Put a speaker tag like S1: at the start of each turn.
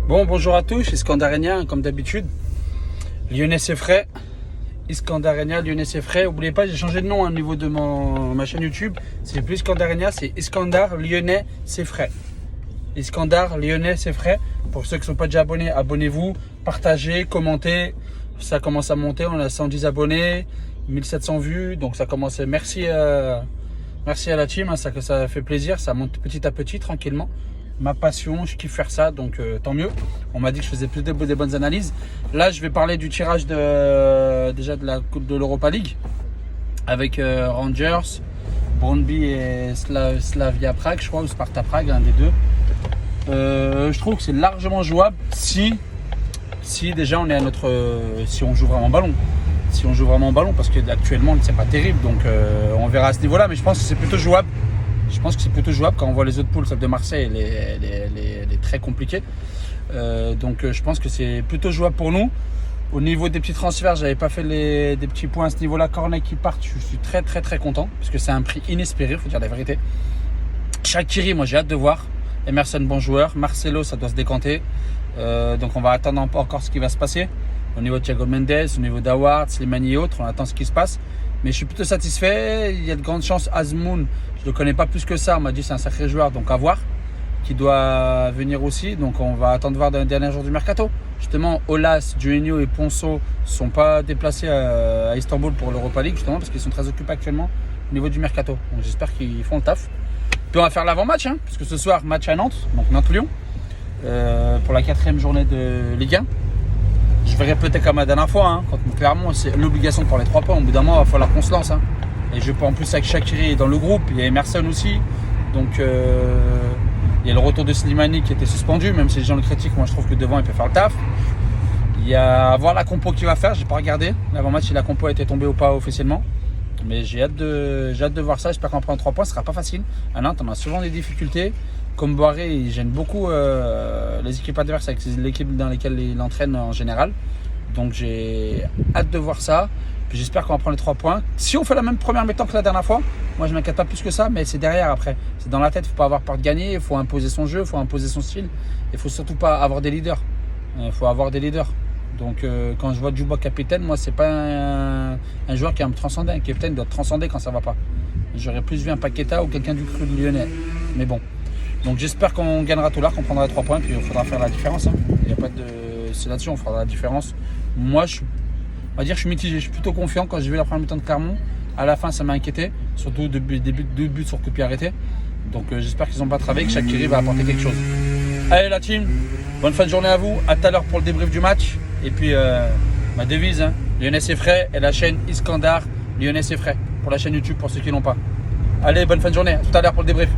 S1: Bon, bonjour à tous, Iskandarenia, comme d'habitude. Lyonnais c'est frais. Iskandarenia, Lyonnais c'est frais. N'oubliez pas, j'ai changé de nom au niveau de ma chaîne YouTube. C'est plus Iskandarenia, c'est Iskandar Lyonnais c'est frais. Iskandar Lyonnais c'est frais. Pour ceux qui ne sont pas déjà abonnés, abonnez-vous, partagez, commentez. Ça commence à monter, on a 110 abonnés, 1700 vues. Donc ça commence. Merci à la team, hein, ça fait plaisir. Ça monte petit à petit, tranquillement. Ma passion, je kiffe faire ça, donc tant mieux. On m'a dit que je faisais plus des bonnes analyses. Là, je vais parler du tirage de l'Europa League avec Rangers, Brøndby et Slavia Prague, je crois, ou Sparta Prague, un des deux. Je trouve que c'est largement jouable si déjà on est à si on joue vraiment ballon. Si on joue vraiment ballon, parce que actuellement c'est pas terrible, donc on verra à ce niveau-là, mais je pense que c'est plutôt jouable. Je pense que c'est plutôt jouable quand on voit les autres poules, celle de Marseille, elle est très compliquée. Donc je pense que c'est plutôt jouable pour nous. Au niveau des petits transferts, j'avais pas fait des petits points à ce niveau-là. Cornet qui part, je suis très content parce que c'est un prix inespéré, il faut dire la vérité. Shaqiri, moi j'ai hâte de voir. Emerson, bon joueur. Marcelo, ça doit se décanter. Donc on va attendre encore ce qui va se passer. Au niveau de Thiago Mendes, au niveau d'Award, Slimani et autres, on attend ce qui se passe. Mais je suis plutôt satisfait. Il y a de grandes chances. Azmoun, je ne le connais pas plus que ça. On m'a dit que c'est un sacré joueur, donc à voir. Qui doit venir aussi. Donc on va attendre de voir dans les derniers jours du mercato. Justement, Olas, Juninho et Ponceau ne sont pas déplacés à Istanbul pour l'Europa League, justement, parce qu'ils sont très occupés actuellement au niveau du mercato. Donc j'espère qu'ils font le taf. Puis on va faire l'avant-match, hein, puisque ce soir, match à Nantes, donc Nantes-Lyon, pour la 4e journée de Ligue 1. Je verrai peut-être comme la dernière fois, hein, quand clairement c'est l'obligation pour les 3 points. Au bout d'un mois, il va falloir qu'on se lance. Hein. Et je peux en plus avec Shaqiri dans le groupe, il y a Emerson aussi. Donc il y a le retour de Slimani qui était suspendu, même si les gens le critiquent, moi je trouve que devant il peut faire le taf. Il y a à voir la compo qu'il va faire, j'ai pas regardé. L'avant-match, si la compo a été tombée ou pas officiellement. Mais j'ai hâte de voir ça, j'espère qu'en prenant 3 points, ce sera pas facile. À Nantes, on a souvent des difficultés. Comme Boiré, il gêne beaucoup les équipes adverses avec l'équipe dans lesquelles il entraîne en général. Donc j'ai hâte de voir ça. Puis j'espère qu'on va prendre les 3 points. Si on fait la même première mi-temps que la dernière fois, moi je ne m'inquiète pas plus que ça, mais c'est derrière après. C'est dans la tête, il ne faut pas avoir peur de gagner, il faut imposer son jeu, il faut imposer son style. Il ne faut surtout pas avoir des leaders. Il faut avoir des leaders. Donc quand je vois Dubois capitaine, moi c'est pas un joueur qui va me transcender. Un capitaine doit te transcender quand ça ne va pas. J'aurais plus vu un Paqueta ou quelqu'un du cru de Lyonnais. Mais bon. Donc j'espère qu'on gagnera tout l'art, qu'on prendra les 3 points, puis il faudra faire la différence. Hein. Il y a pas de... C'est là-dessus, on fera la différence. Moi, on va dire que je suis mitigé, je suis plutôt confiant. Quand j'ai vu la première mi-temps de Clermont, à la fin ça m'a inquiété, surtout deux buts sur coup de pied arrêté. Donc j'espère qu'ils n'ont pas travaillé, que Shaqiri va apporter quelque chose. Allez la team, bonne fin de journée à vous, à tout à l'heure pour le débrief du match. Et puis ma devise, hein, Lyonnais c'est frais, et la chaîne Iskandar Lyonnais c'est frais, pour la chaîne YouTube pour ceux qui l'ont pas. Allez, bonne fin de journée, à tout à l'heure pour le débrief.